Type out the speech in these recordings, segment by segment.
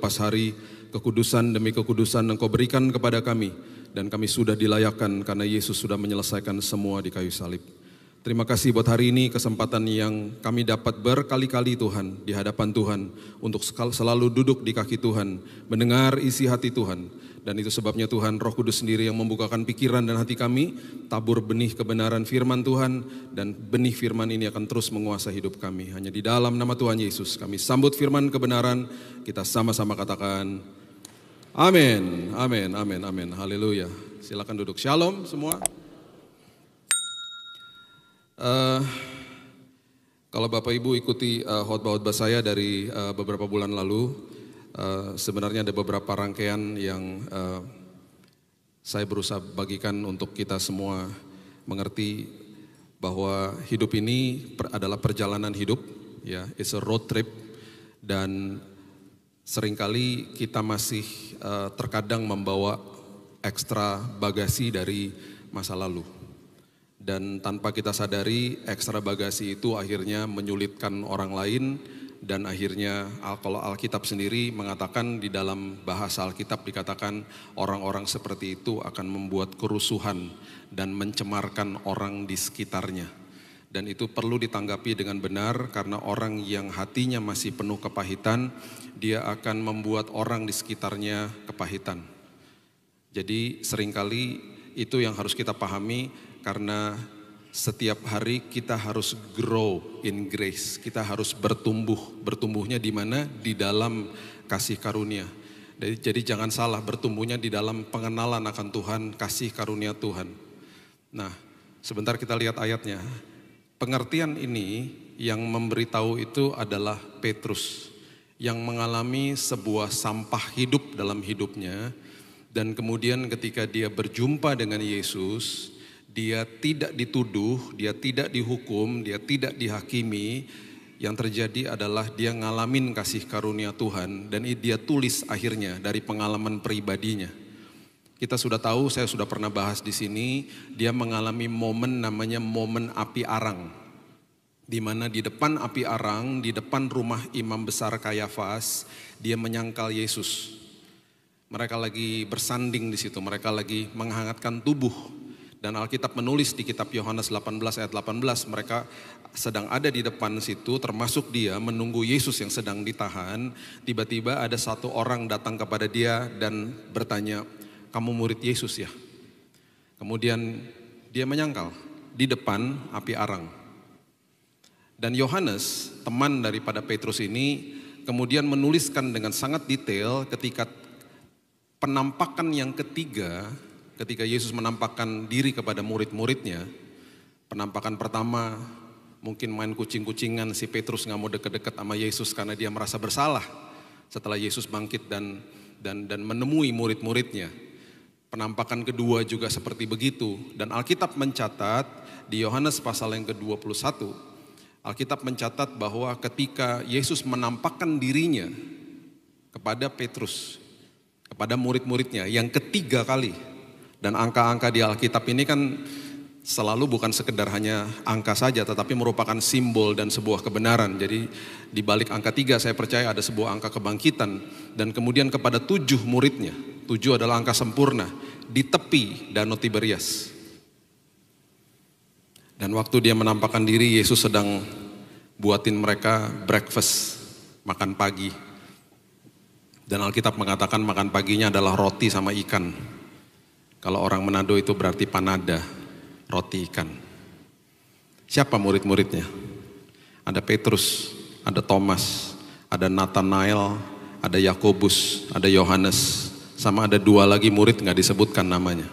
lepas hari, kekudusan demi kekudusan Engkau berikan kepada kami, dan kami sudah dilayakkan karena Yesus sudah menyelesaikan semua di kayu salib. Terima kasih buat hari ini, kesempatan yang kami dapat berkali-kali Tuhan, di hadapan Tuhan, untuk selalu duduk di kaki Tuhan, mendengar isi hati Tuhan. Dan itu sebabnya Tuhan, Roh Kudus sendiri yang membukakan pikiran dan hati kami, tabur benih kebenaran firman Tuhan, dan benih firman ini akan terus menguasai hidup kami. Hanya di dalam nama Tuhan Yesus, kami sambut firman kebenaran, kita sama-sama katakan, amin, amin, amin, amin, haleluya. Silakan duduk, shalom semua. Kalau Bapak Ibu ikuti khotbah-khotbah saya dari beberapa bulan lalu, sebenarnya ada beberapa rangkaian yang saya berusaha bagikan untuk kita semua mengerti bahwa hidup ini adalah perjalanan hidup, ya, it's a road trip, dan seringkali kita masih terkadang membawa ekstra bagasi dari masa lalu. Dan tanpa kita sadari, ekstra bagasi itu akhirnya menyulitkan orang lain, dan akhirnya kalau Alkitab sendiri mengatakan, di dalam bahasa Alkitab dikatakan orang-orang seperti itu akan membuat kerusuhan dan mencemarkan orang di sekitarnya. Dan itu perlu ditanggapi dengan benar, karena orang yang hatinya masih penuh kepahitan, dia akan membuat orang di sekitarnya kepahitan. Jadi seringkali itu yang harus kita pahami, karena setiap hari kita harus grow in grace, kita harus bertumbuh. Bertumbuhnya di mana? Di dalam kasih karunia. Jadi jangan salah, bertumbuhnya di dalam pengenalan akan Tuhan, kasih karunia Tuhan. Nah, sebentar kita lihat ayatnya. Pengertian ini yang memberitahu itu adalah Petrus, yang mengalami sebuah sampah hidup dalam hidupnya, dan kemudian ketika dia berjumpa dengan Yesus, dia tidak dituduh, dia tidak dihukum, dia tidak dihakimi. Yang terjadi adalah dia ngalamin kasih karunia Tuhan, dan dia tulis akhirnya dari pengalaman pribadinya. Kita sudah tahu, saya sudah pernah bahas di sini, dia mengalami momen namanya momen api arang. Di mana di depan api arang, di depan rumah imam besar Kayafas, dia menyangkal Yesus. Mereka lagi bersanding di situ, mereka lagi menghangatkan tubuh. Dan Alkitab menulis di kitab Yohanes 18 ayat 18, mereka sedang ada di depan situ, termasuk dia menunggu Yesus yang sedang ditahan. Tiba-tiba ada satu orang datang kepada dia dan bertanya, kamu murid Yesus ya? Kemudian dia menyangkal di depan api arang. Dan Yohanes, teman daripada Petrus ini, kemudian menuliskan dengan sangat detail ketika penampakan yang ketiga, ketika Yesus menampakkan diri kepada murid-muridnya. Penampakan pertama mungkin main kucing-kucingan, si Petrus gak mau deket-deket sama Yesus karena dia merasa bersalah setelah Yesus bangkit dan menemui murid-muridnya. Penampakan kedua juga seperti begitu, dan Alkitab mencatat di Yohanes pasal yang ke-21, Alkitab mencatat bahwa ketika Yesus menampakkan dirinya kepada Petrus, kepada murid-muridnya yang ketiga kali. Dan angka-angka di Alkitab ini kan selalu bukan sekedar hanya angka saja, tetapi merupakan simbol dan sebuah kebenaran. Jadi di balik angka 3 saya percaya ada sebuah angka kebangkitan. Dan kemudian kepada 7 muridnya, 7 adalah angka sempurna, di tepi Danau Tiberias. Dan waktu dia menampakkan diri, Yesus sedang buatin mereka breakfast, makan pagi. Dan Alkitab mengatakan makan paginya adalah roti sama ikan. Kalau orang Manado itu berarti panada, roti ikan. Siapa murid-muridnya? Ada Petrus, ada Thomas, ada Nathanael, ada Yakobus, ada Yohanes, sama ada 2 lagi murid gak disebutkan namanya.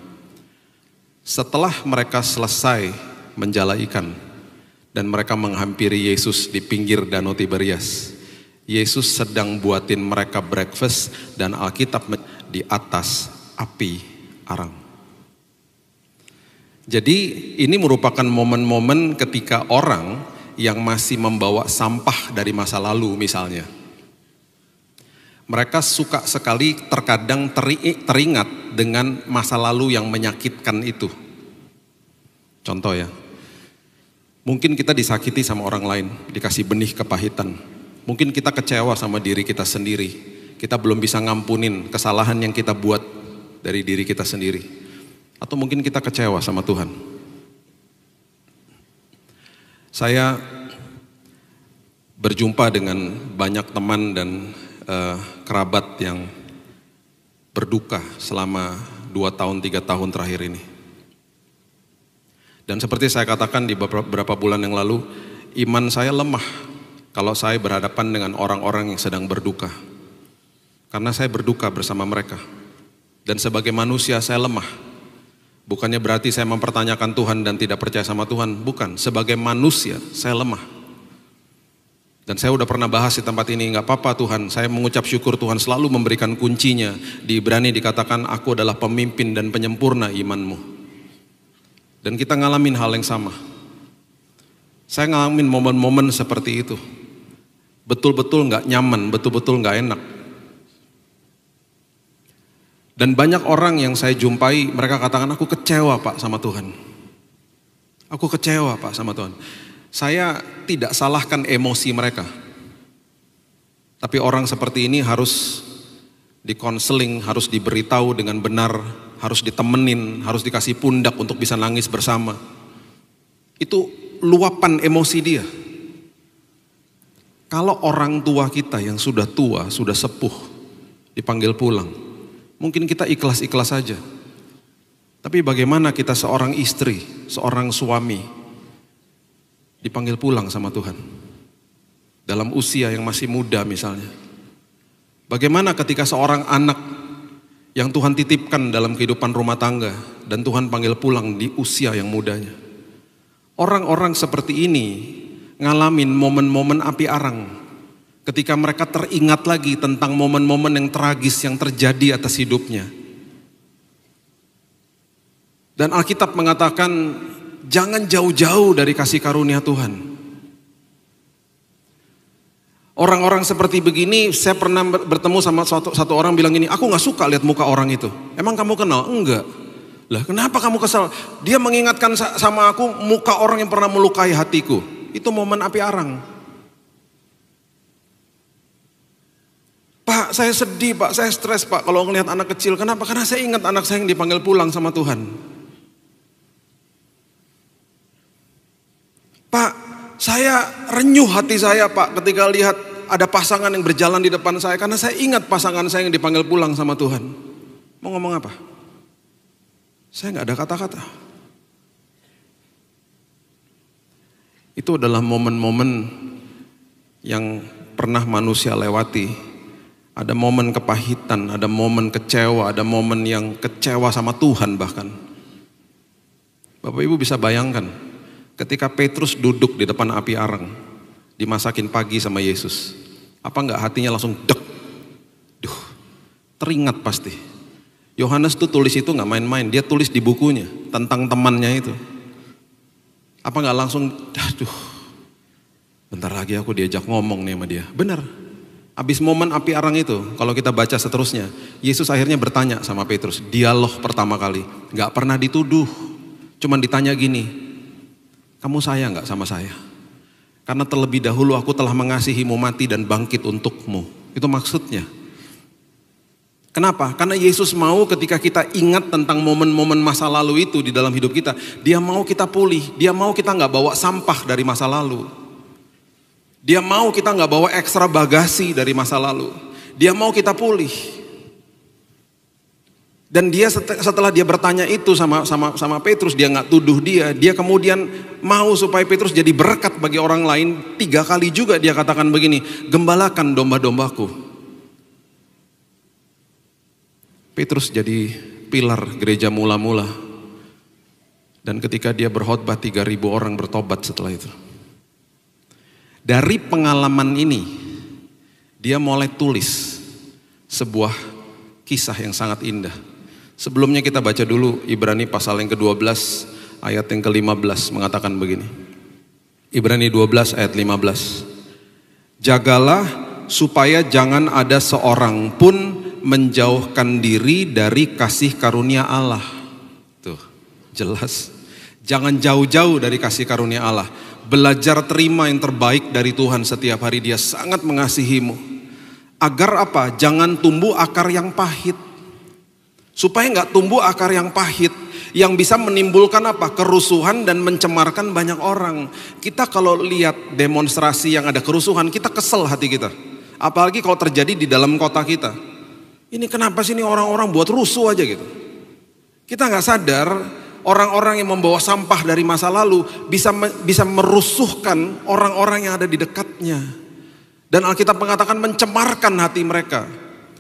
Setelah mereka selesai menjala ikan dan mereka menghampiri Yesus di pinggir Danau Tiberias, Yesus sedang buatin mereka breakfast, dan Alkitab di atas api arang. Jadi ini merupakan momen-momen ketika orang yang masih membawa sampah dari masa lalu misalnya. Mereka suka sekali terkadang teringat dengan masa lalu yang menyakitkan itu. Contoh ya, mungkin kita disakiti sama orang lain, dikasih benih kepahitan. Mungkin kita kecewa sama diri kita sendiri. kita belum bisa ngampunin kesalahan yang kita buat dari diri kita sendiri. Atau mungkin kita kecewa sama Tuhan. Saya berjumpa dengan banyak teman dan kerabat yang berduka selama 2 tahun, 3 tahun terakhir ini. Dan seperti saya katakan di beberapa bulan yang lalu, iman saya lemah kalau saya berhadapan dengan orang-orang yang sedang berduka. Karena saya berduka bersama mereka. Dan sebagai manusia saya lemah. Bukannya berarti saya mempertanyakan Tuhan dan tidak percaya sama Tuhan. Bukan, sebagai manusia saya lemah. Dan saya udah pernah bahas di tempat ini, gak apa-apa Tuhan, saya mengucap syukur Tuhan selalu memberikan kuncinya. Di Ibrani dikatakan, aku adalah pemimpin dan penyempurna imanmu. Dan kita ngalamin hal yang sama. Saya ngalamin momen-momen seperti itu. Betul-betul gak nyaman, betul-betul gak enak. Dan banyak orang yang saya jumpai, mereka katakan, aku kecewa Pak sama Tuhan. Aku kecewa Pak sama Tuhan. Saya tidak salahkan emosi mereka. Tapi orang seperti ini harus dikonseling, harus diberitahu dengan benar, harus ditemenin, harus dikasih pundak untuk bisa nangis bersama. Itu luapan emosi dia. Kalau orang tua kita yang sudah tua, sudah sepuh, dipanggil pulang, mungkin kita ikhlas-ikhlas saja. Tapi bagaimana kita seorang istri, seorang suami, dipanggil pulang sama Tuhan. Dalam usia yang masih muda misalnya. Bagaimana ketika seorang anak yang Tuhan titipkan dalam kehidupan rumah tangga, dan Tuhan panggil pulang di usia yang mudanya. Orang-orang seperti ini ngalamin momen-momen api arang. Ketika mereka teringat lagi tentang momen-momen yang tragis yang terjadi atas hidupnya. Dan Alkitab mengatakan, jangan jauh-jauh dari kasih karunia Tuhan. Orang-orang seperti begini, saya pernah bertemu sama satu orang bilang gini, aku gak suka lihat muka orang itu. Emang kamu kenal? Enggak. Lah kenapa kamu kesal? Dia mengingatkan sama aku muka orang yang pernah melukai hatiku. Itu momen api arang. Pak, saya sedih Pak, saya stres Pak kalau ngelihat anak kecil. Kenapa? Karena saya ingat anak saya yang dipanggil pulang sama Tuhan. Pak, saya renyuh hati saya Pak ketika lihat ada pasangan yang berjalan di depan saya. Karena saya ingat pasangan saya yang dipanggil pulang sama Tuhan. Mau ngomong apa? Saya gak ada kata-kata. Itu adalah momen-momen yang pernah manusia lewati. Ada momen kepahitan, ada momen kecewa, ada momen yang kecewa sama Tuhan bahkan. Bapak Ibu bisa bayangkan, ketika Petrus duduk di depan api arang, dimasakin pagi sama Yesus. Apa enggak hatinya langsung dek? Duh, teringat pasti. Yohanes tuh tulis itu enggak main-main, dia tulis di bukunya tentang temannya itu. Apa enggak langsung, aduh, bentar lagi aku diajak ngomong nih sama dia. Benar. Habis momen api arang itu, kalau kita baca seterusnya, Yesus akhirnya bertanya sama Petrus, dialog pertama kali, gak pernah dituduh, cuman ditanya gini, kamu sayang gak sama saya? Karena terlebih dahulu aku telah mengasihimu mati dan bangkit untukmu. Itu maksudnya. Kenapa? Karena Yesus mau ketika kita ingat tentang momen-momen masa lalu itu di dalam hidup kita, dia mau kita pulih, dia mau kita gak bawa sampah dari masa lalu. Dia mau kita gak bawa ekstra bagasi dari masa lalu. Dia mau kita pulih. Dan dia setelah dia bertanya itu sama Petrus, dia gak tuduh dia. Dia kemudian mau supaya Petrus jadi berkat bagi orang lain. 3 kali juga dia katakan begini, gembalakan domba-dombaku. Petrus jadi pilar gereja mula-mula. Dan ketika dia berkhotbah 3.000 orang bertobat setelah itu. Dari pengalaman ini, dia mulai tulis sebuah kisah yang sangat indah. Sebelumnya kita baca dulu Ibrani pasal yang ke-12 ayat yang ke-15 mengatakan begini. Ibrani 12 ayat 15. Jagalah supaya jangan ada seorang pun menjauhkan diri dari kasih karunia Allah. Tuh, jelas. Jangan jauh-jauh dari kasih karunia Allah. Belajar terima yang terbaik dari Tuhan setiap hari, dia sangat mengasihimu. Agar apa? Jangan tumbuh akar yang pahit. Supaya nggak tumbuh akar yang pahit, yang bisa menimbulkan apa? Kerusuhan dan mencemarkan banyak orang. Kita kalau lihat demonstrasi yang ada kerusuhan, kita kesel hati kita. Apalagi kalau terjadi di dalam kota kita. Ini kenapa sih ini orang-orang buat rusuh aja gitu. Kita nggak sadar orang-orang yang membawa sampah dari masa lalu bisa merusuhkan orang-orang yang ada di dekatnya. Dan Alkitab mengatakan mencemarkan hati mereka.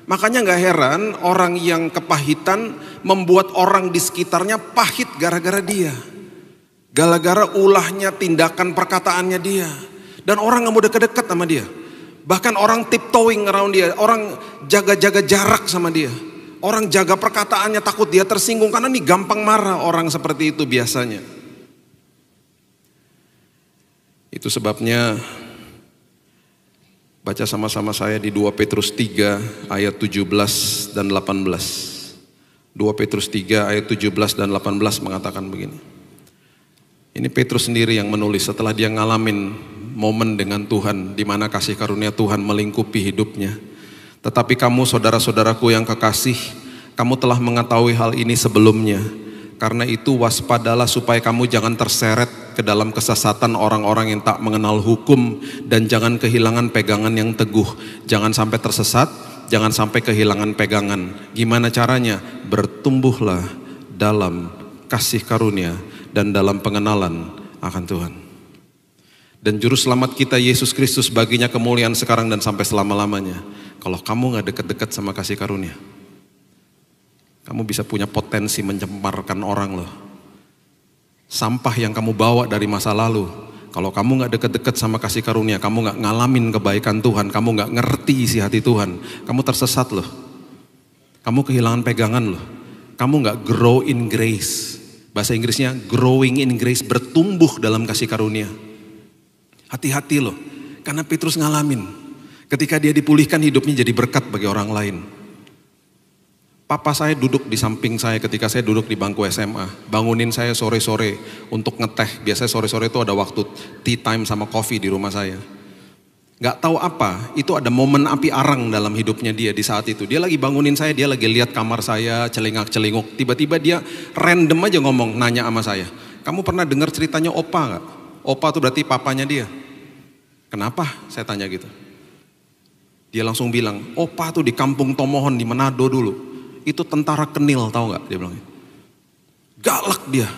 Makanya gak heran orang yang kepahitan membuat orang di sekitarnya pahit gara-gara dia. Gara-gara ulahnya, tindakan, perkataannya dia. Dan orang gak mau deket-deket sama dia. Bahkan orang tiptoeing around dia. Orang jaga-jaga jarak sama dia. Orang jaga perkataannya, takut dia tersinggung. Karena nih gampang marah orang seperti itu biasanya. Itu sebabnya baca sama-sama saya di 2 Petrus 3 ayat 17 dan 18. 2 Petrus 3 ayat 17 dan 18 mengatakan begini. Ini Petrus sendiri yang menulis setelah dia ngalamin momen dengan Tuhan di mana kasih karunia Tuhan melingkupi hidupnya. Tetapi kamu saudara-saudaraku yang kekasih, kamu telah mengetahui hal ini sebelumnya. Karena itu waspadalah supaya kamu jangan terseret ke dalam kesesatan orang-orang yang tak mengenal hukum. Dan jangan kehilangan pegangan yang teguh. Jangan sampai tersesat, jangan sampai kehilangan pegangan. Gimana caranya? Bertumbuhlah dalam kasih karunia dan dalam pengenalan akan Tuhan. Dan juru selamat kita Yesus Kristus baginya kemuliaan sekarang dan sampai selama-lamanya. Kalau kamu gak deket-deket sama kasih karunia, kamu bisa punya potensi mencemarkan orang loh. Sampah yang kamu bawa dari masa lalu, kalau kamu gak deket-deket sama kasih karunia, kamu gak ngalamin kebaikan Tuhan, kamu gak ngerti isi hati Tuhan, kamu tersesat loh. Kamu kehilangan pegangan loh. Kamu gak grow in grace. Bahasa Inggrisnya growing in grace, bertumbuh dalam kasih karunia. Hati-hati loh, karena Petrus ngalamin. Ketika dia dipulihkan, hidupnya jadi berkat bagi orang lain. Papa saya duduk di samping saya ketika saya duduk di bangku SMA. Bangunin saya sore-sore untuk ngeteh. Biasanya sore-sore itu ada waktu tea time sama coffee di rumah saya. Gak tahu apa, itu ada momen api arang dalam hidupnya dia di saat itu. Dia lagi bangunin saya, dia lagi lihat kamar saya, celingak-celinguk. Tiba-tiba dia random aja ngomong, nanya sama saya. Kamu pernah dengar ceritanya Opa gak? Opa itu berarti papanya dia. Kenapa? Saya tanya gitu. Dia langsung bilang, Opa tuh di kampung Tomohon di Manado dulu. Itu tentara kenil, tahu nggak? Dia bilang, galak dia.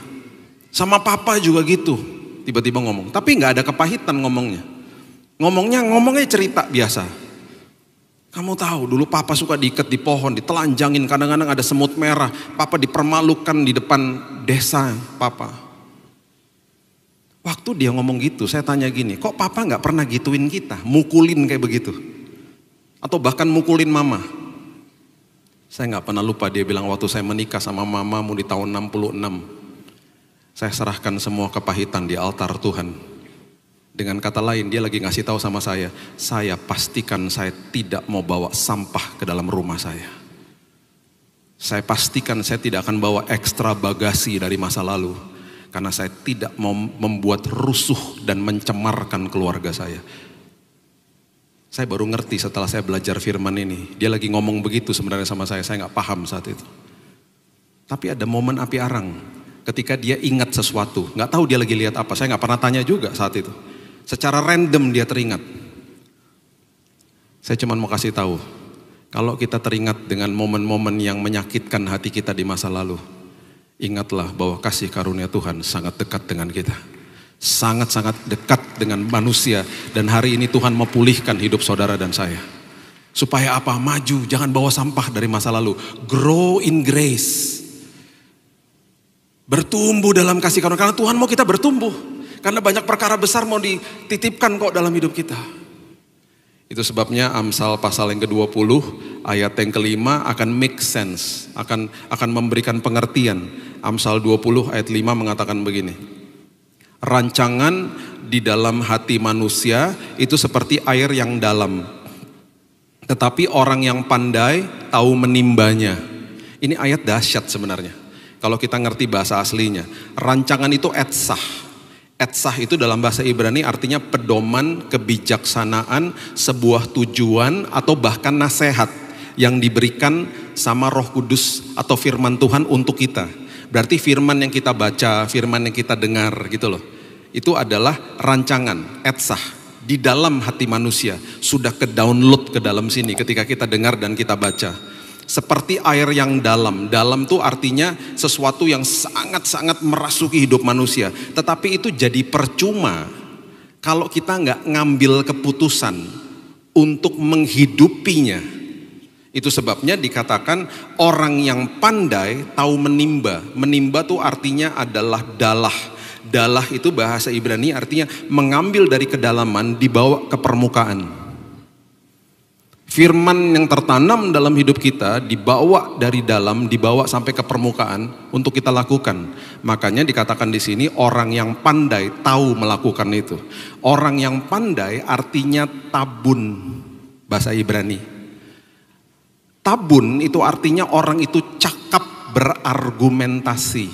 Sama papa juga gitu. Tiba-tiba ngomong, tapi nggak ada kepahitan ngomongnya. Ngomongnya cerita biasa. Kamu tahu dulu papa suka diikat di pohon, ditelanjangin, kadang-kadang ada semut merah. Papa dipermalukan di depan desa papa. Waktu dia ngomong gitu, saya tanya gini, kok papa nggak pernah gituin kita, mukulin kayak begitu, atau bahkan mukulin mama? Saya nggak pernah lupa dia bilang waktu saya menikah sama mamamu di tahun 66. Saya serahkan semua kepahitan di altar Tuhan. Dengan kata lain dia lagi ngasih tahu sama saya pastikan saya tidak mau bawa sampah ke dalam rumah saya. Saya pastikan saya tidak akan bawa ekstra bagasi dari masa lalu. Karena saya tidak mau membuat rusuh dan mencemarkan keluarga saya. Saya baru ngerti setelah saya belajar firman ini. Dia lagi ngomong begitu sebenarnya sama saya gak paham saat itu. Tapi ada momen api arang. Ketika dia ingat sesuatu. Gak tahu dia lagi lihat apa. Saya gak pernah tanya juga saat itu. Secara random dia teringat. Saya cuma mau kasih tahu. Kalau kita teringat dengan momen-momen yang menyakitkan hati kita di masa lalu. Ingatlah bahwa kasih karunia Tuhan sangat dekat dengan kita. Sangat-sangat dekat dengan manusia. Dan hari ini Tuhan mau pulihkan hidup saudara dan saya. Supaya apa? Maju, jangan bawa sampah dari masa lalu. Grow in grace. Bertumbuh dalam kasih karunia. Karena Tuhan mau kita bertumbuh. Karena banyak perkara besar mau dititipkan kok dalam hidup kita. Itu sebabnya Amsal pasal yang ke-20 ayat yang ke-5 akan make sense. Akan memberikan pengertian. Amsal 20 ayat 5 mengatakan begini. Rancangan di dalam hati manusia itu seperti air yang dalam. Tetapi orang yang pandai tahu menimbanya. Ini ayat dahsyat sebenarnya. Kalau kita ngerti bahasa aslinya. Rancangan itu etsah. Etsah itu dalam bahasa Ibrani artinya pedoman, kebijaksanaan, sebuah tujuan atau bahkan nasihat yang diberikan sama Roh Kudus atau firman Tuhan untuk kita. Berarti firman yang kita baca, firman yang kita dengar gitu loh. Itu adalah rancangan, etsah di dalam hati manusia. Sudah ke-download ke dalam sini ketika kita dengar dan kita baca. Seperti air yang dalam. Dalam tuh artinya sesuatu yang sangat-sangat merasuki hidup manusia. Tetapi itu jadi percuma kalau kita nggak ngambil keputusan untuk menghidupinya. Itu sebabnya dikatakan orang yang pandai tahu menimba. Menimba tuh artinya adalah dalah. Dalah itu bahasa Ibrani artinya mengambil dari kedalaman dibawa ke permukaan. Firman yang tertanam dalam hidup kita dibawa dari dalam, dibawa sampai ke permukaan untuk kita lakukan. Makanya dikatakan di sini orang yang pandai tahu melakukan itu. Orang yang pandai artinya tabun, bahasa Ibrani. Tabun itu artinya orang itu cakap berargumentasi.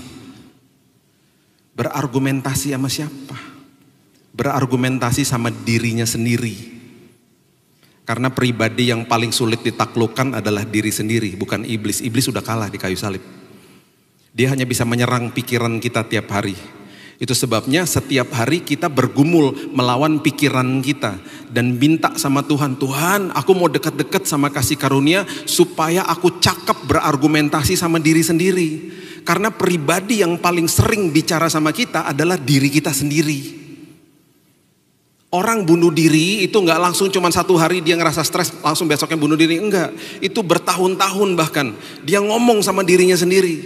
Berargumentasi sama siapa? Berargumentasi sama dirinya sendiri. Karena pribadi yang paling sulit ditaklukkan adalah diri sendiri, bukan iblis. Iblis sudah kalah di kayu salib. Dia hanya bisa menyerang pikiran kita tiap hari. Itu sebabnya setiap hari kita bergumul melawan pikiran kita. Dan minta sama Tuhan, Tuhan aku mau dekat-dekat sama kasih karunia supaya aku cakap berargumentasi sama diri sendiri. Karena pribadi yang paling sering bicara sama kita adalah diri kita sendiri. Orang bunuh diri itu nggak langsung cuma satu hari dia ngerasa stres langsung besoknya bunuh diri, enggak. Itu bertahun-tahun bahkan dia ngomong sama dirinya sendiri.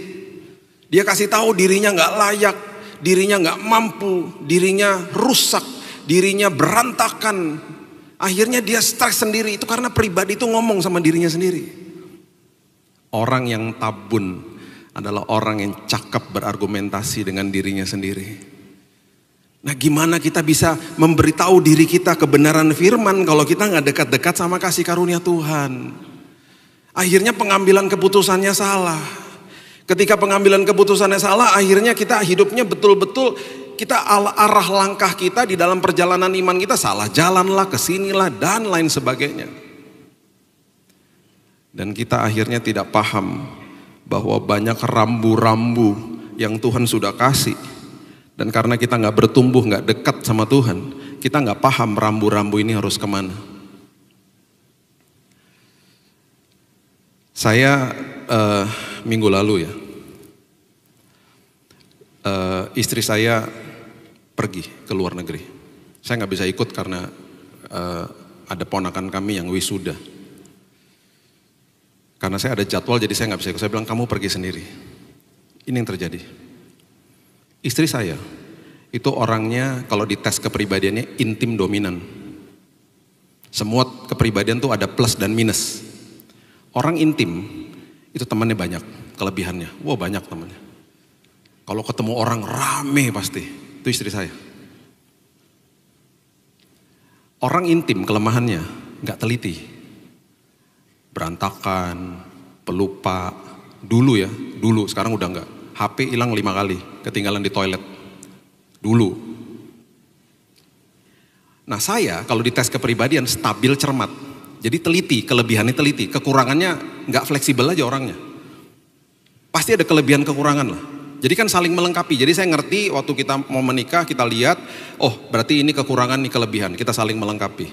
Dia kasih tahu dirinya nggak layak, dirinya nggak mampu, dirinya rusak, dirinya berantakan. Akhirnya dia stres sendiri, itu karena pribadi itu ngomong sama dirinya sendiri. Orang yang tabun adalah orang yang cakap berargumentasi dengan dirinya sendiri. Nah gimana kita bisa memberitahu diri kita kebenaran firman kalau kita nggak dekat-dekat sama kasih karunia Tuhan. Akhirnya pengambilan keputusannya salah. Ketika pengambilan keputusannya salah, akhirnya kita hidupnya betul-betul kita arah langkah kita di dalam perjalanan iman kita salah jalan lah, kesinilah dan lain sebagainya. Dan kita akhirnya tidak paham bahwa banyak rambu-rambu yang Tuhan sudah kasih. Dan karena kita nggak bertumbuh, nggak dekat sama Tuhan, kita nggak paham rambu-rambu ini harus kemana. Saya minggu lalu ya, istri saya pergi ke luar negeri. Saya nggak bisa ikut karena ada ponakan kami yang wisuda. Karena saya ada jadwal jadi saya nggak bisa ikut. Saya bilang kamu pergi sendiri. Ini yang terjadi. Istri saya itu orangnya kalau dites kepribadiannya intim dominan. Semua kepribadian tuh ada plus dan minus. Orang intim itu temannya banyak, kelebihannya. Wah banyak temannya. Kalau ketemu orang rame pasti, itu istri saya. Orang intim kelemahannya nggak teliti. Berantakan, pelupa, dulu ya, dulu sekarang udah enggak. HP hilang 5 kali, ketinggalan di toilet. Dulu. Nah saya kalau dites kepribadian stabil cermat. Jadi teliti, kelebihannya teliti. Kekurangannya nggak fleksibel aja orangnya. Pasti ada kelebihan kekurangan lah. Jadi kan saling melengkapi. Jadi saya ngerti waktu kita mau menikah kita lihat, oh berarti ini kekurangan, ini kelebihan. Kita saling melengkapi.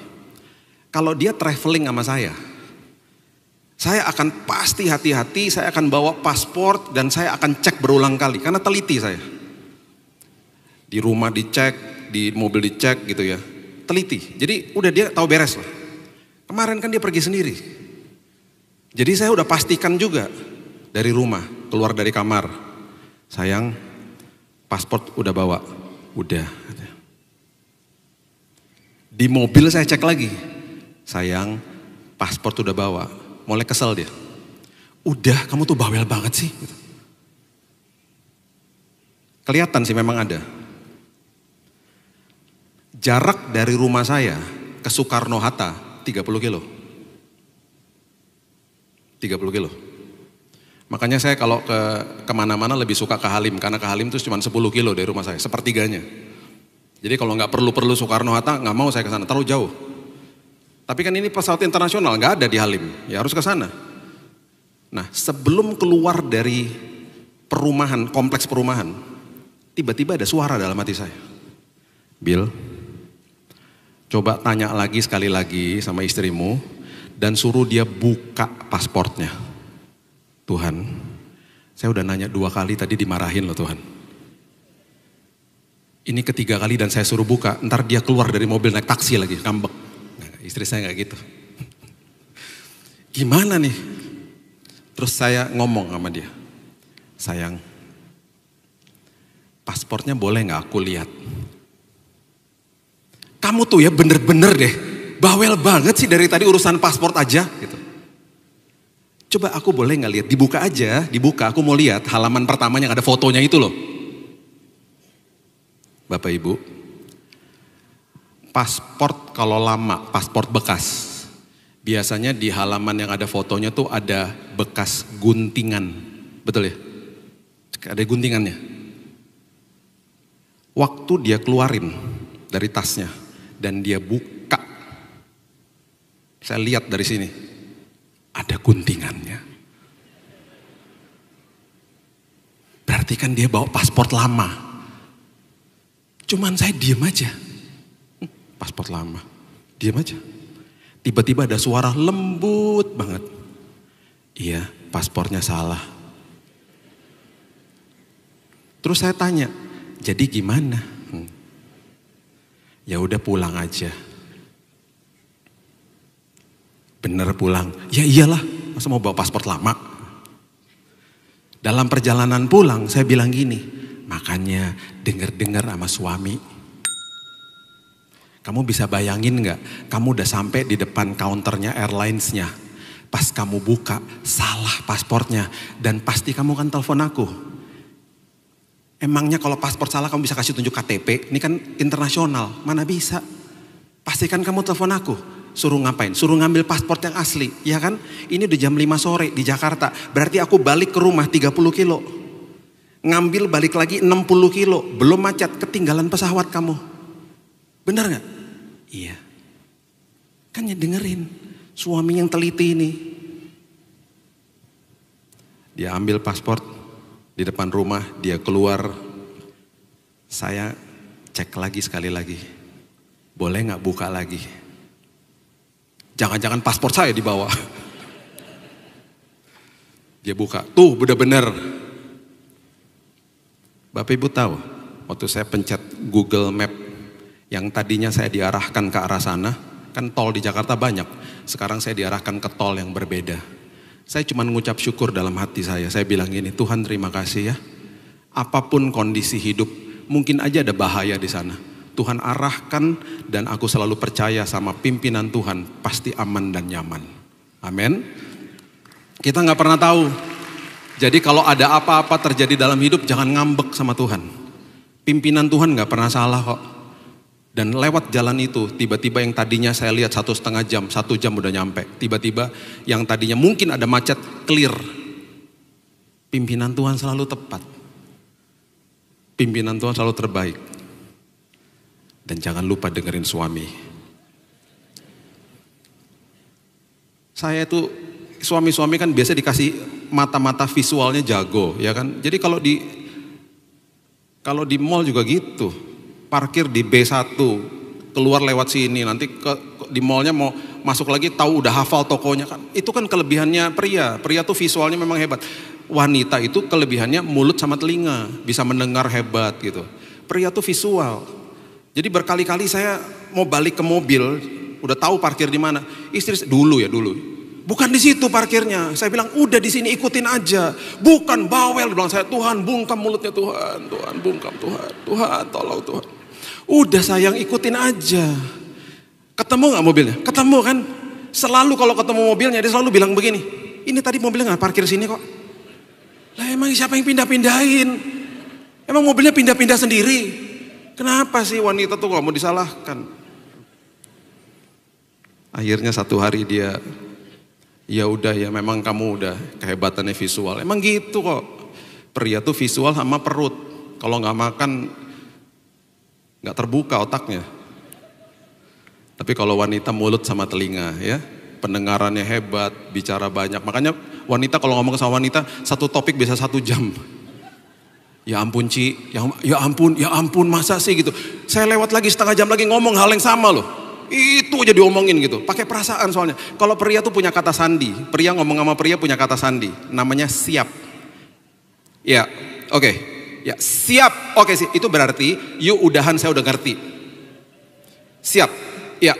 Kalau dia traveling sama saya akan pasti hati-hati, saya akan bawa paspor dan saya akan cek berulang kali karena teliti saya. Di rumah dicek, di mobil dicek gitu ya. Teliti. Jadi udah dia tahu beres lah. Kemarin kan dia pergi sendiri. Jadi saya udah pastikan juga dari rumah, keluar dari kamar. Sayang, paspor udah bawa. Udah. Di mobil saya cek lagi. Sayang, paspor udah bawa. Mulai kesel dia. Udah, kamu tuh bawel banget sih. Kelihatan sih memang ada. Jarak dari rumah saya ke Soekarno-Hatta 30 kilo. 30 kilo. Makanya saya kalau kemana-mana lebih suka ke Halim. Karena ke Halim itu cuma 10 kilo dari rumah saya, sepertiganya. Jadi kalau nggak perlu Soekarno-Hatta, nggak mau saya ke sana, terlalu jauh. Tapi kan ini pesawat internasional, nggak ada di Halim, ya harus ke sana. Nah, sebelum keluar dari perumahan, kompleks perumahan, tiba-tiba ada suara dalam hati saya. Bill, coba tanya lagi sekali lagi sama istrimu dan suruh dia buka pasportnya. Tuhan, saya udah nanya 2 kali tadi dimarahin loh Tuhan. Ini ketiga kali dan saya suruh buka, ntar dia keluar dari mobil naik taksi lagi, ngambek. Nah, istri saya nggak gitu. Gimana nih? Terus saya ngomong sama dia, sayang, pasportnya boleh nggak aku lihat? Kamu tuh ya bener-bener deh, bawel banget sih dari tadi urusan pasport aja gitu. Coba aku boleh nggak lihat? Dibuka aja, dibuka. Aku mau lihat halaman pertamanya yang ada fotonya itu loh. Bapak Ibu, pasport kalau lama, pasport bekas, biasanya di halaman yang ada fotonya tuh ada bekas guntingan, betul ya? Ada guntingannya. Waktu dia keluarin dari tasnya dan dia buka, saya lihat dari sini, ada guntingannya. Berarti kan dia bawa pasport lama. Cuman saya diam aja. Pasport lama. Diam aja. Tiba-tiba ada suara lembut banget. Iya, paspornya salah. Terus saya tanya, jadi gimana? Ya udah pulang aja. Bener pulang. Ya iyalah, masa mau bawa pasport lama? Dalam perjalanan pulang saya bilang gini, makanya dengar-dengar sama suami. Kamu bisa bayangin gak, kamu udah sampai di depan counternya airlines-nya. Pas kamu buka, salah pasportnya. Dan pasti kamu kan telepon aku. Emangnya kalau paspor salah kamu bisa kasih tunjuk KTP? Ini kan internasional, mana bisa. Pastikan kamu telepon aku. Suruh ngapain? Suruh ngambil paspor yang asli, ya kan? Ini udah jam 5 sore di Jakarta. Berarti aku balik ke rumah 30 kilo. Ngambil balik lagi 60 kilo. Belum macet, ketinggalan pesawat kamu. Benar gak? Iya. Kan ya dengerin. Suami yang teliti ini. Dia ambil paspor di depan rumah. Dia keluar. Saya cek lagi sekali lagi. Boleh gak buka lagi? Jangan-jangan paspor saya dibawa. Dia buka. Tuh bener-bener. Bapak Ibu tahu, waktu saya pencet Google Map, yang tadinya saya diarahkan ke arah sana, kan tol di Jakarta banyak. Sekarang saya diarahkan ke tol yang berbeda. Saya cuma mengucap syukur dalam hati saya. Saya bilang gini, Tuhan terima kasih ya. Apapun kondisi hidup, mungkin aja ada bahaya di sana. Tuhan arahkan dan aku selalu percaya sama pimpinan Tuhan, pasti aman dan nyaman. Amin. Kita nggak pernah tahu. Jadi kalau ada apa-apa terjadi dalam hidup, jangan ngambek sama Tuhan. Pimpinan Tuhan nggak pernah salah kok. Dan lewat jalan itu, tiba-tiba yang tadinya saya lihat 1,5 jam, 1 jam udah nyampe. Tiba-tiba yang tadinya mungkin ada macet, clear. Pimpinan Tuhan selalu tepat. Pimpinan Tuhan selalu terbaik. Dan jangan lupa dengerin suami. Saya tuh, suami-suami kan biasa dikasih mata-mata visualnya jago, ya kan. Jadi kalau di mall juga gitu. Parkir di B1, keluar lewat sini, nanti di mallnya mau masuk lagi tahu udah hafal tokonya kan. Itu kan kelebihannya pria. Pria tuh visualnya memang hebat. Wanita itu kelebihannya mulut sama telinga, bisa mendengar hebat gitu. Pria tuh visual. Jadi berkali-kali saya mau balik ke mobil, udah tahu parkir di mana. Istri dulu. Bukan di situ parkirnya. Saya bilang udah di sini ikutin aja. Bukan bawel, bilang saya, Tuhan bungkam mulutnya Tuhan bungkam Tuhan tolong Tuhan. Udah sayang ikutin aja. Ketemu nggak mobilnya? Ketemu kan? Selalu kalau ketemu mobilnya dia selalu bilang begini. Ini tadi mobilnya nggak parkir sini kok. Lah emang siapa yang pindah-pindahin? Emang mobilnya pindah-pindah sendiri? Kenapa sih wanita tuh gak mau disalahkan? Akhirnya satu hari dia, ya udah ya memang kamu udah kehebatannya visual. Emang gitu kok. Pria tuh visual sama perut. Kalau nggak makan nggak terbuka otaknya. Tapi kalau wanita mulut sama telinga ya, pendengarannya hebat, bicara banyak. Makanya wanita kalau ngomong sama wanita, satu topik bisa 1 jam. Ya ampun Ci, ya ampun masa sih gitu. Saya lewat lagi setengah jam lagi ngomong hal yang sama loh. Itu aja diomongin gitu, pakai perasaan soalnya. Kalau pria tuh punya kata sandi, pria ngomong sama pria punya kata sandi, namanya siap. Ya, oke. Ya, siap. Oke sih, itu berarti yuk udahan saya udah ngerti. Siap. Ya,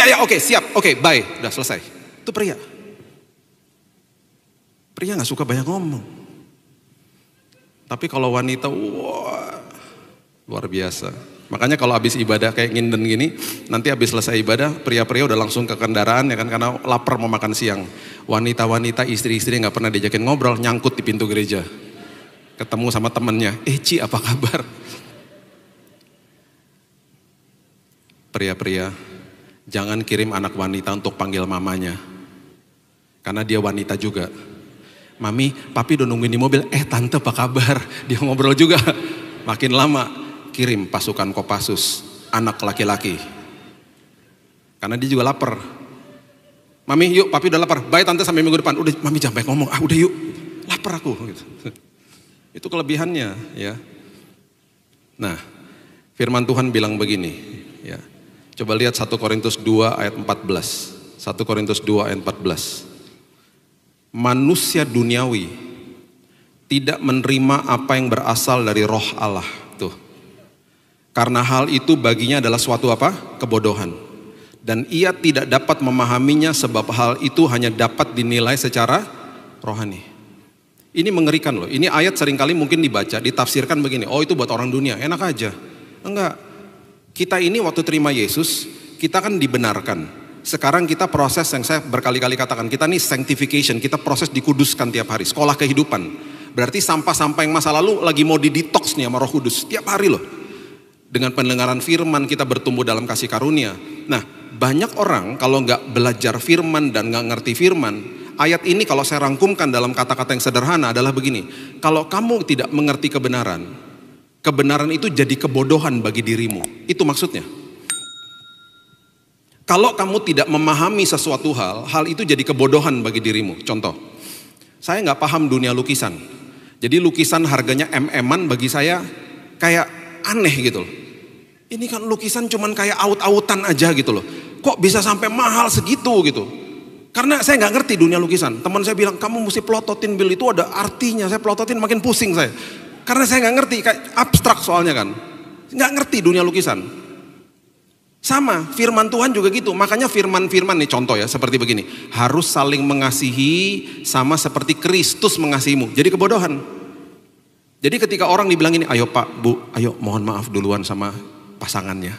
iya, oke, siap, oke, bye, udah selesai. Itu pria. Pria nggak suka banyak ngomong. Tapi kalau wanita, wah, luar biasa. Makanya kalau habis ibadah kayak nginden gini, nanti habis selesai ibadah, pria-pria udah langsung ke kendaraan ya kan, karena lapar mau makan siang. Wanita-wanita, istri-istri nggak pernah diajakin ngobrol, nyangkut di pintu gereja. Ketemu sama temennya, Ci apa kabar? Pria-pria, jangan kirim anak wanita untuk panggil mamanya. Karena dia wanita juga. Mami, papi udah nungguin di mobil, tante apa kabar? Dia ngobrol juga. Makin lama, kirim pasukan Kopassus, anak laki-laki. Karena dia juga lapar. Mami, yuk papi udah lapar, bye tante sampai minggu depan. Udah, mami jangan banyak ngomong, udah yuk, lapar aku. Gitu. Itu kelebihannya ya. Nah, firman Tuhan bilang begini ya. Coba lihat 1 Korintus 2 ayat 14. 1 Korintus 2 ayat 14. Manusia duniawi tidak menerima apa yang berasal dari roh Allah. Tuh. Karena hal itu baginya adalah suatu apa? Kebodohan. Dan ia tidak dapat memahaminya sebab hal itu hanya dapat dinilai secara rohani. Ini mengerikan loh. Ini ayat seringkali mungkin dibaca, ditafsirkan begini. Oh itu buat orang dunia, enak aja. Enggak. Kita ini waktu terima Yesus, kita kan dibenarkan. Sekarang kita proses yang saya berkali-kali katakan, kita nih sanctification, kita proses dikuduskan tiap hari, sekolah kehidupan. Berarti sampah-sampah yang masa lalu lagi mau didetox nih sama Roh Kudus, tiap hari loh. Dengan pendengaran firman kita bertumbuh dalam kasih karunia. Nah, banyak orang kalau nggak belajar firman dan nggak ngerti firman, ayat ini kalau saya rangkumkan dalam kata-kata yang sederhana adalah begini. Kalau kamu tidak mengerti kebenaran, kebenaran itu jadi kebodohan bagi dirimu. Itu maksudnya. Kalau kamu tidak memahami sesuatu hal itu jadi kebodohan bagi dirimu. Contoh, saya nggak paham dunia lukisan. Jadi lukisan harganya MM-an bagi saya kayak aneh gitu loh. Ini kan lukisan cuman kayak aut-autan aja gitu loh. Kok bisa sampai mahal segitu gitu. Karena saya nggak ngerti dunia lukisan. Teman saya bilang, kamu mesti plototin Bill, itu ada artinya. Saya plototin makin pusing saya. Karena saya nggak ngerti, kayak abstrak soalnya kan. Nggak ngerti dunia lukisan. Sama, firman Tuhan juga gitu. Makanya firman-firman nih contoh ya, seperti begini. Harus saling mengasihi sama seperti Kristus mengasihimu. Jadi kebodohan. Jadi ketika orang dibilang ini, ayo Pak, Bu, ayo mohon maaf duluan sama pasangannya.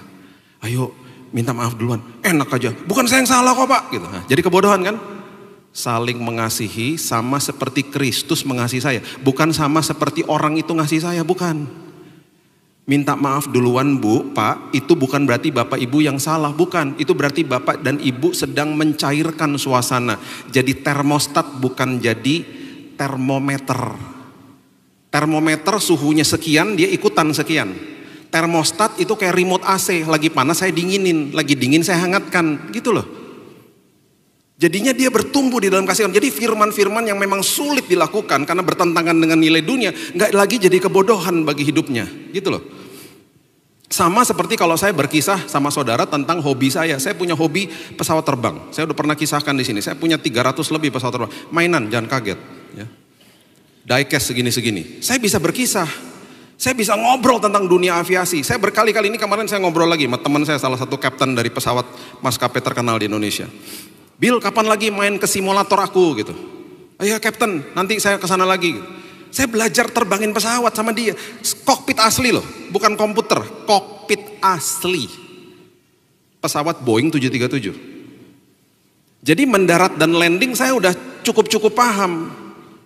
Ayo minta maaf duluan. Enak aja, bukan saya yang salah kok Pak. Gitu. Nah, jadi kebodohan kan? Saling mengasihi sama seperti Kristus mengasihi saya. Bukan sama seperti orang itu ngasih saya, bukan. Minta maaf duluan Bu, Pak, itu bukan berarti Bapak Ibu yang salah, bukan. Itu berarti Bapak dan Ibu sedang mencairkan suasana. Jadi termostat bukan jadi termometer. Termometer suhunya sekian, dia ikutan sekian. Termostat itu kayak remote AC, lagi panas saya dinginin, lagi dingin saya hangatkan, gitu loh. Jadinya dia bertumbuh di dalam kasih. Jadi firman-firman yang memang sulit dilakukan karena bertentangan dengan nilai dunia, nggak lagi jadi kebodohan bagi hidupnya, gitu loh. Sama seperti kalau saya berkisah sama saudara tentang hobi saya. Saya punya hobi pesawat terbang. Saya udah pernah kisahkan di sini. Saya punya 300 lebih pesawat terbang. Mainan, jangan kaget. Ya. Diecast segini-segini. Saya bisa berkisah. Saya bisa ngobrol tentang dunia aviasi. Saya berkali-kali ini kemarin saya ngobrol lagi sama teman saya, salah satu kapten dari pesawat maskapai terkenal di Indonesia. Bill, kapan lagi main ke simulator aku gitu? Ayo Captain, nanti saya kesana lagi. Saya belajar terbangin pesawat sama dia. Kokpit asli loh, bukan komputer. Kokpit asli. Pesawat Boeing 737. Jadi mendarat dan landing saya udah cukup-cukup paham.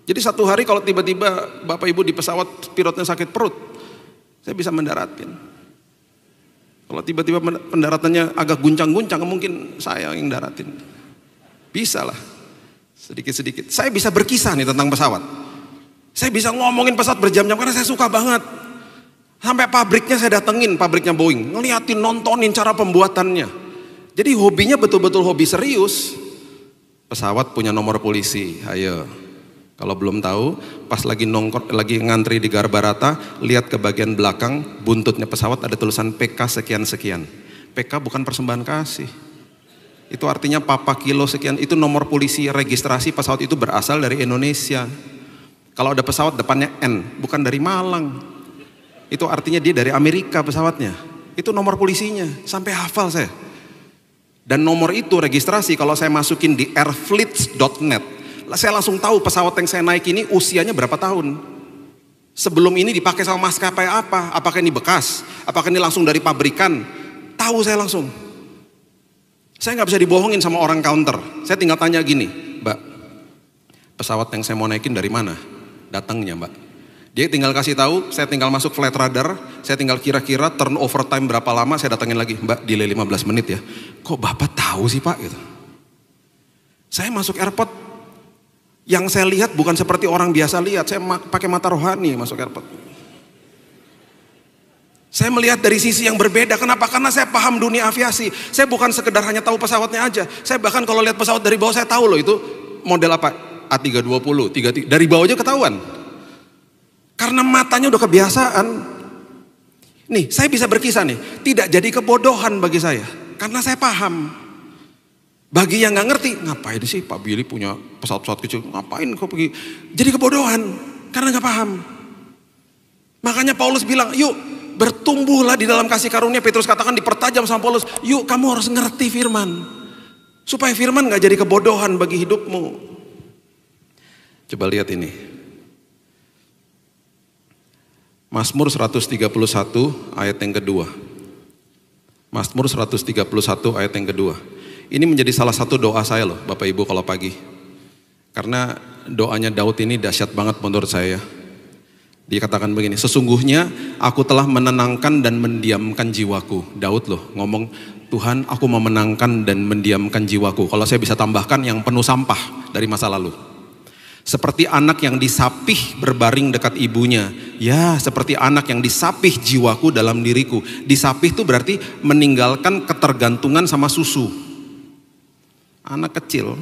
Jadi satu hari kalau tiba-tiba Bapak Ibu di pesawat pilotnya sakit perut, saya bisa mendaratin. Kalau tiba-tiba pendaratannya agak guncang-guncang, mungkin saya yang daratin. Bisa lah, sedikit-sedikit. Saya bisa berkisah nih tentang pesawat. Saya bisa ngomongin pesawat berjam-jam karena saya suka banget. Sampai pabriknya saya datengin, pabriknya Boeing, ngeliatin, nontonin cara pembuatannya. Jadi hobinya betul-betul hobi serius. Pesawat punya nomor polisi, ayo. Kalau belum tahu, pas lagi ngantri di Garbarata, lihat ke bagian belakang, buntutnya pesawat ada tulisan PK sekian-sekian. PK bukan persembahan kasih. Itu artinya papa kilo sekian, itu nomor polisi registrasi pesawat itu berasal dari Indonesia. Kalau ada pesawat depannya N, bukan dari Malang. Itu artinya dia dari Amerika pesawatnya. Itu nomor polisinya, sampai hafal saya. Dan nomor itu registrasi kalau saya masukin di airfleets.net, saya langsung tahu pesawat yang saya naik ini usianya berapa tahun. Sebelum ini dipakai sama maskapai apa? Apakah ini bekas? Apakah ini langsung dari pabrikan? Tahu saya langsung. Saya nggak bisa dibohongin sama orang counter. Saya tinggal tanya gini, Mbak, pesawat yang saya mau naikin dari mana? Datangnya, Mbak. Dia tinggal kasih tahu, saya tinggal masuk flight radar, saya tinggal kira-kira turnover time berapa lama, saya datangin lagi, Mbak, delay 15 menit ya. Kok Bapak tahu sih Pak? Gitu. Saya masuk airport, yang saya lihat bukan seperti orang biasa lihat, saya pakai mata rohani masuk airport. Saya melihat dari sisi yang berbeda, kenapa? Karena saya paham dunia aviasi. Saya bukan sekedar hanya tahu pesawatnya aja, saya bahkan kalau lihat pesawat dari bawah saya tahu loh itu model apa, A320, 33, dari bawah aja ketahuan. Karena matanya udah kebiasaan. Nih, saya bisa berkisah nih. Tidak jadi kebodohan bagi saya. Karena saya paham. Bagi yang gak ngerti, ngapain sih Pak Billy punya pesawat-pesawat kecil? Ngapain kok pergi? Jadi kebodohan. Karena gak paham. Makanya Paulus bilang, yuk bertumbuhlah di dalam kasih karunia. Petrus katakan dipertajam sama Paulus. Yuk kamu harus ngerti firman. Supaya firman gak jadi kebodohan bagi hidupmu. Coba lihat ini. Mazmur 131 ayat yang kedua. Mazmur 131 ayat yang kedua. Ini menjadi salah satu doa saya loh Bapak Ibu kalau pagi. Karena doanya Daud ini dahsyat banget menurut saya. Dia katakan begini, sesungguhnya aku telah menenangkan dan mendiamkan jiwaku. Daud loh ngomong, Tuhan aku memenangkan dan mendiamkan jiwaku. Kalau saya bisa tambahkan yang penuh sampah dari masa lalu. Seperti anak yang disapih berbaring dekat ibunya. Ya, seperti anak yang disapih jiwaku dalam diriku. Disapih itu berarti meninggalkan ketergantungan sama susu. Anak kecil,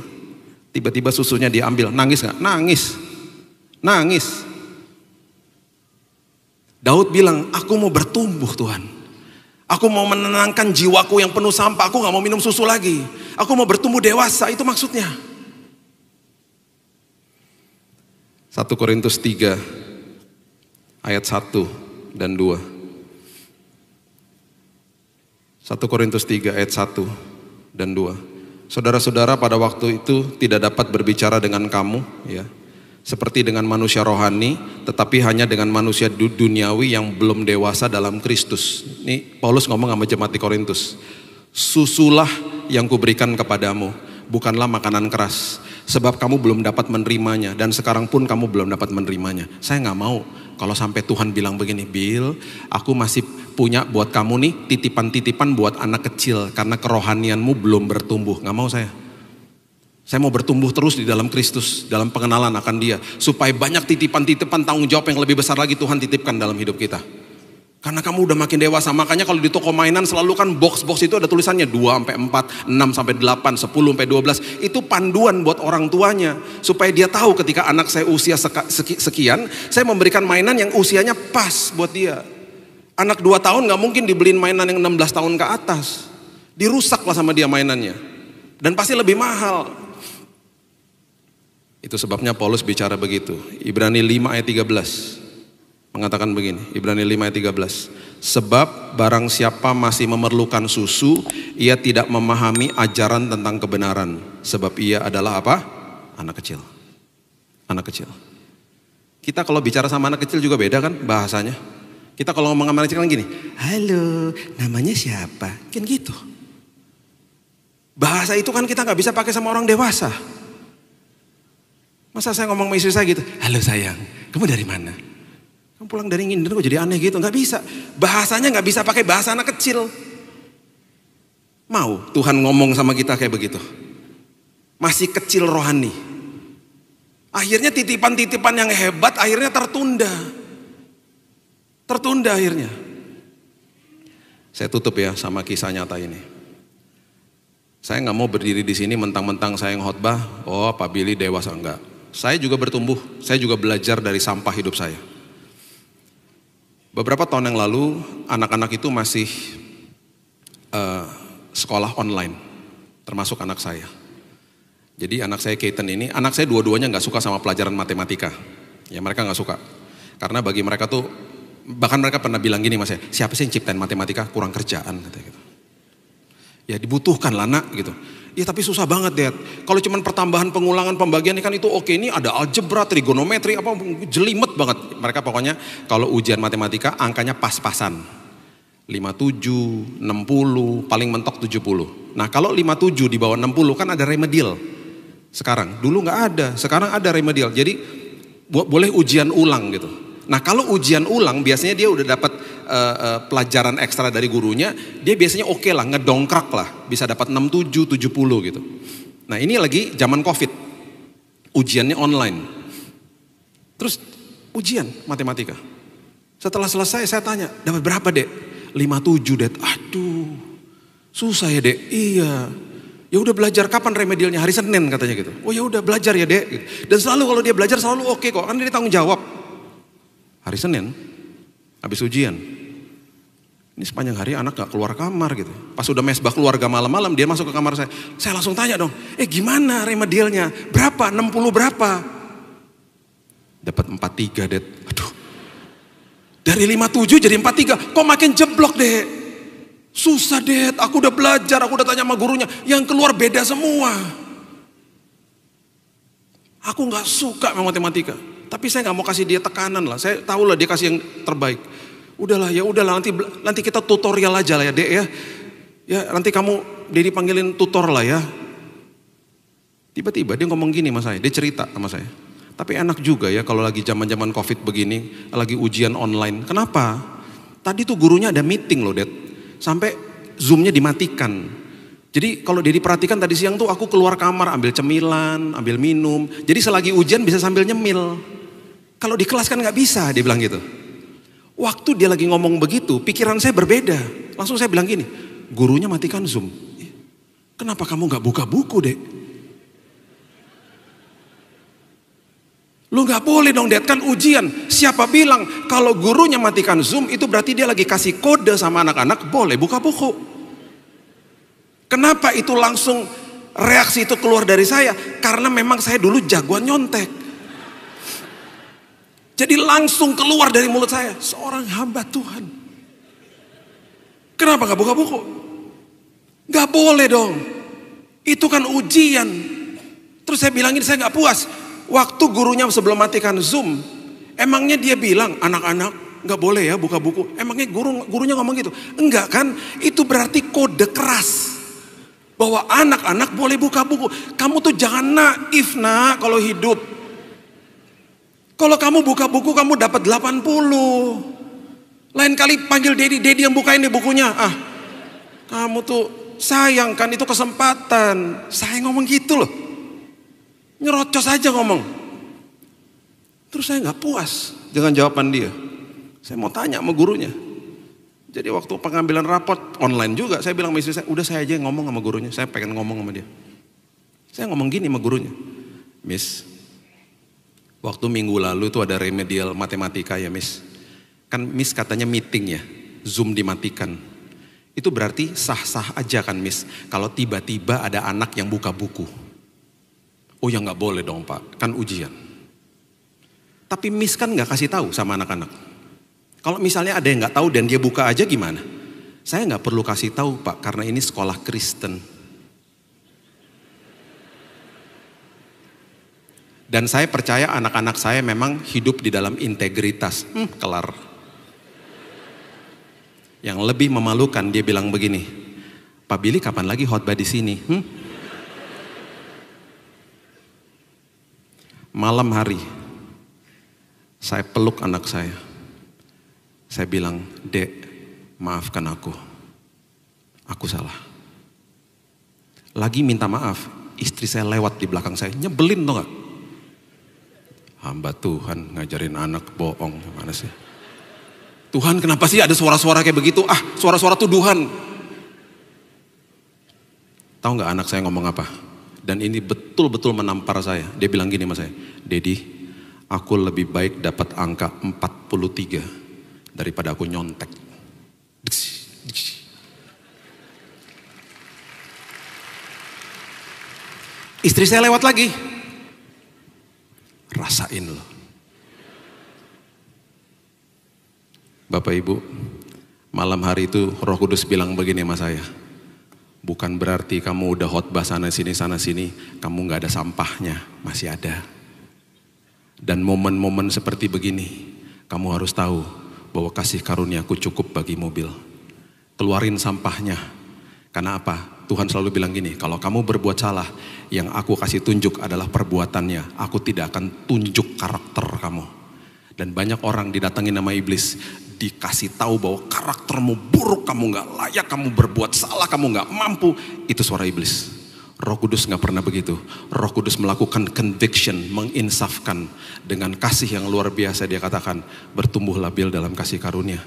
tiba-tiba susunya diambil. Nangis gak? Nangis. Nangis. Daud bilang, aku mau bertumbuh Tuhan. Aku mau menenangkan jiwaku yang penuh sampah. Aku gak mau minum susu lagi. Aku mau bertumbuh dewasa, itu maksudnya. 1 Korintus 3 ayat 1 dan 2. 1 Korintus 3 ayat 1 dan 2. Saudara-saudara pada waktu itu tidak dapat berbicara dengan kamu ya, seperti dengan manusia rohani, tetapi hanya dengan manusia duniawi yang belum dewasa dalam Kristus. Ini Paulus ngomong sama jemaat di Korintus. Susulah yang kuberikan kepadamu, bukanlah makanan keras. Sebab kamu belum dapat menerimanya dan sekarang pun kamu belum dapat menerimanya. Saya gak mau kalau sampai Tuhan bilang begini, Bill, aku masih punya buat kamu nih titipan-titipan buat anak kecil karena kerohanianmu belum bertumbuh. Gak mau saya. Saya mau bertumbuh terus di dalam Kristus, dalam pengenalan akan Dia, supaya banyak titipan-titipan tanggung jawab yang lebih besar lagi Tuhan titipkan dalam hidup kita. Karena kamu udah makin dewasa, makanya kalau di toko mainan selalu kan box-box itu ada tulisannya 2-4, 6-8, 10-12. Itu panduan buat orang tuanya. Supaya dia tahu ketika anak saya usia sekian, saya memberikan mainan yang usianya pas buat dia. Anak 2 tahun gak mungkin dibeliin mainan yang 16 tahun ke atas. Dirusak lah sama dia mainannya. Dan pasti lebih mahal. Itu sebabnya Paulus bicara begitu. Ibrani 5 ayat 13. Mengatakan begini, Ibrani 5 ayat 13. Sebab barang siapa masih memerlukan susu, ia tidak memahami ajaran tentang kebenaran. Sebab ia adalah apa? Anak kecil. Anak kecil. Kita kalau bicara sama anak kecil juga beda kan bahasanya. Kita kalau ngomong sama anak kecil kan gini, halo, namanya siapa? Kan gitu. Bahasa itu kan kita gak bisa pakai sama orang dewasa. Masa saya ngomong sama istri saya gitu, halo sayang, kamu dari mana? Kamu pulang dari Nginden kok jadi aneh gitu, gak bisa. Bahasanya gak bisa pakai bahasa anak kecil. Mau Tuhan ngomong sama kita kayak begitu? Masih kecil rohani. Akhirnya titipan-titipan yang hebat akhirnya tertunda. Tertunda akhirnya. Saya tutup ya sama kisah nyata ini. Saya nggak mau berdiri di sini mentang-mentang saya yang khotbah, oh Pak Billy dewasa, enggak. Saya juga bertumbuh, saya juga belajar dari sampah hidup saya. Beberapa tahun yang lalu anak-anak itu masih sekolah online, termasuk anak saya. Jadi anak saya Keaton ini, anak saya dua-duanya nggak suka sama pelajaran matematika. Ya mereka nggak suka, karena bagi mereka tuh, bahkan mereka pernah bilang gini mas ya, siapa sih yang ciptain matematika, kurang kerjaan katanya gitu. Ya dibutuhkan lah nak gitu. Ya tapi susah banget Dad. Kalau cuman pertambahan, pengulangan, pembagian ini kan itu oke, ini ada algebra, trigonometri, apa jelimet banget. Mereka pokoknya kalau ujian matematika angkanya pas-pasan. 57, 60, paling mentok 70. Nah kalau 57 di bawah 60 kan ada remedial. Sekarang, dulu nggak ada, sekarang ada remedial. Jadi boleh ujian ulang gitu. Nah kalau ujian ulang biasanya dia udah dapat pelajaran ekstra dari gurunya, dia biasanya oke lah, ngedongkrak lah, bisa dapat 67, 70 gitu. Nah ini lagi zaman COVID, ujiannya online. Terus ujian matematika. Setelah selesai saya tanya, dapat berapa Dek? 57 Dek. Aduh, susah ya Dek. Iya. Ya udah belajar, kapan remedialnya? Hari Senin katanya gitu. Oh ya udah belajar ya Dek. Dan selalu kalau dia belajar selalu oke kok, kan dia tanggung jawab. Hari Senin, habis ujian. Ini sepanjang hari anak gak keluar kamar gitu. Pas udah mesbah keluarga malam-malam dia masuk ke kamar saya. Saya langsung tanya dong, gimana remedialnya? Berapa? 60 berapa? Dapat 43 Dek. Aduh. Dari 57 jadi 43, kok makin jeblok Dek? Susah Dek, aku udah belajar, aku udah tanya sama gurunya, yang keluar beda semua. Aku gak suka sama matematika, tapi saya gak mau kasih dia tekanan lah, saya tahu lah dia kasih yang terbaik. Udahlah ya udahlah, nanti kita tutorial aja lah ya Dek ya. Ya nanti kamu Dedi panggilin tutor lah ya. Tiba-tiba dia ngomong gini sama saya, dia cerita sama saya. Tapi enak juga ya kalau lagi zaman-zaman COVID begini, lagi ujian online. Kenapa? Tadi tuh gurunya ada meeting loh, Dad. Sampai Zoom-nya dimatikan. Jadi kalau dia diperhatikan tadi siang tuh aku keluar kamar ambil cemilan, ambil minum. Jadi selagi ujian bisa sambil nyemil. Kalau di kelas kan nggak bisa, dia bilang gitu. Waktu dia lagi ngomong begitu, pikiran saya berbeda. Langsung saya bilang gini, gurunya matikan Zoom. Kenapa kamu nggak buka buku, Dek? Lu gak boleh dong Dad, kan ujian. Siapa bilang kalau gurunya matikan Zoom itu berarti dia lagi kasih kode sama anak-anak boleh buka buku. Kenapa itu langsung reaksi itu keluar dari saya? Karena memang saya dulu jagoan nyontek. Jadi langsung keluar dari mulut saya, seorang hamba Tuhan. Kenapa gak buka buku? Gak boleh dong. Itu kan ujian. Terus saya bilangin saya gak puas. Waktu gurunya sebelum matikan Zoom, emangnya dia bilang anak-anak nggak boleh ya buka buku. Emangnya gurunya ngomong gitu? Enggak kan? Itu berarti kode keras bahwa anak-anak boleh buka buku. Kamu tuh jangan naif nak kalau hidup. Kalau kamu buka buku kamu dapat 80. Lain kali panggil Dedi yang bukain deh bukunya. Kamu tuh sayang kan, itu kesempatan. Saya ngomong gitu loh. Nyerocos aja ngomong. Terus saya gak puas dengan jawaban dia. Saya mau tanya sama gurunya. Jadi waktu pengambilan raport online juga, saya bilang sama istri saya, udah saya aja yang ngomong sama gurunya. Saya pengen ngomong sama dia. Saya ngomong gini sama gurunya. Miss, waktu minggu lalu itu ada remedial matematika ya Miss. Kan Miss katanya meeting ya, Zoom dimatikan. Itu berarti sah-sah aja kan Miss, kalau tiba-tiba ada anak yang buka buku. Oh ya nggak boleh dong Pak, kan ujian. Tapi Miss kan nggak kasih tahu sama anak-anak. Kalau misalnya ada yang nggak tahu dan dia buka aja gimana? Saya nggak perlu kasih tahu Pak, karena ini sekolah Kristen. Dan saya percaya anak-anak saya memang hidup di dalam integritas. Kelar. Yang lebih memalukan dia bilang begini, Pak Billy kapan lagi khotbah di sini? Malam hari, saya peluk anak saya. Saya bilang, Dek, maafkan aku. Aku salah. Lagi minta maaf, istri saya lewat di belakang saya, nyebelin tau gak? Hamba Tuhan ngajarin anak bohong, gimana sih? Tuhan kenapa sih ada suara-suara kayak begitu? Suara-suara tuduhan. Tahu nggak anak saya ngomong apa? Dan ini betul-betul menampar saya. Dia bilang gini sama saya, Dedi, aku lebih baik dapat angka 43 daripada aku nyontek. Istri saya lewat lagi. Rasain loh. Bapak Ibu, malam hari itu Roh Kudus bilang begini sama saya. Bukan berarti kamu udah khotbah sana sini, kamu gak ada sampahnya, masih ada. Dan momen-momen seperti begini, kamu harus tahu bahwa kasih karuniaku cukup bagi mobil. Keluarin sampahnya. Karena apa? Tuhan selalu bilang gini, kalau kamu berbuat salah, yang aku kasih tunjuk adalah perbuatannya. Aku tidak akan tunjuk karakter kamu. Dan banyak orang didatangi nama iblis, dikasih tahu bahwa karaktermu buruk, kamu gak layak, kamu berbuat salah, kamu gak mampu. Itu suara iblis. Roh Kudus gak pernah begitu. Roh Kudus melakukan conviction, menginsafkan dengan kasih yang luar biasa. Dia katakan, bertumbuh labil dalam kasih karunia.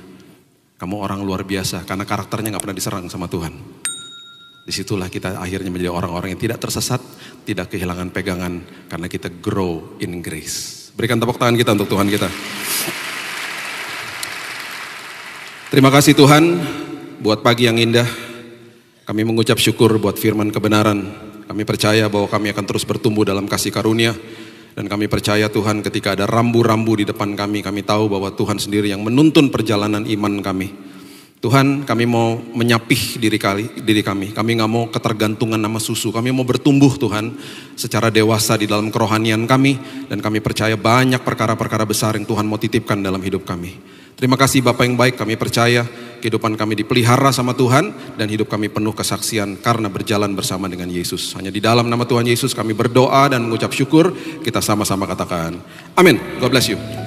Kamu orang luar biasa karena karakternya gak pernah diserang sama Tuhan. Disitulah kita akhirnya menjadi orang-orang yang tidak tersesat, tidak kehilangan pegangan, karena kita grow in grace. Berikan tepuk tangan kita untuk Tuhan kita. Terima kasih Tuhan buat pagi yang indah. Kami mengucap syukur buat firman kebenaran. Kami percaya bahwa kami akan terus bertumbuh dalam kasih karunia. Dan kami percaya Tuhan ketika ada rambu-rambu di depan kami, kami tahu bahwa Tuhan sendiri yang menuntun perjalanan iman kami. Tuhan, kami mau menyapih diri kami. Kami gak mau ketergantungan sama susu. Kami mau bertumbuh Tuhan secara dewasa di dalam kerohanian kami. Dan kami percaya banyak perkara-perkara besar yang Tuhan mau titipkan dalam hidup kami. Terima kasih Bapak yang baik, kami percaya kehidupan kami dipelihara sama Tuhan. Dan hidup kami penuh kesaksian karena berjalan bersama dengan Yesus. Hanya di dalam nama Tuhan Yesus kami berdoa dan mengucap syukur. Kita sama-sama katakan amin. God bless you.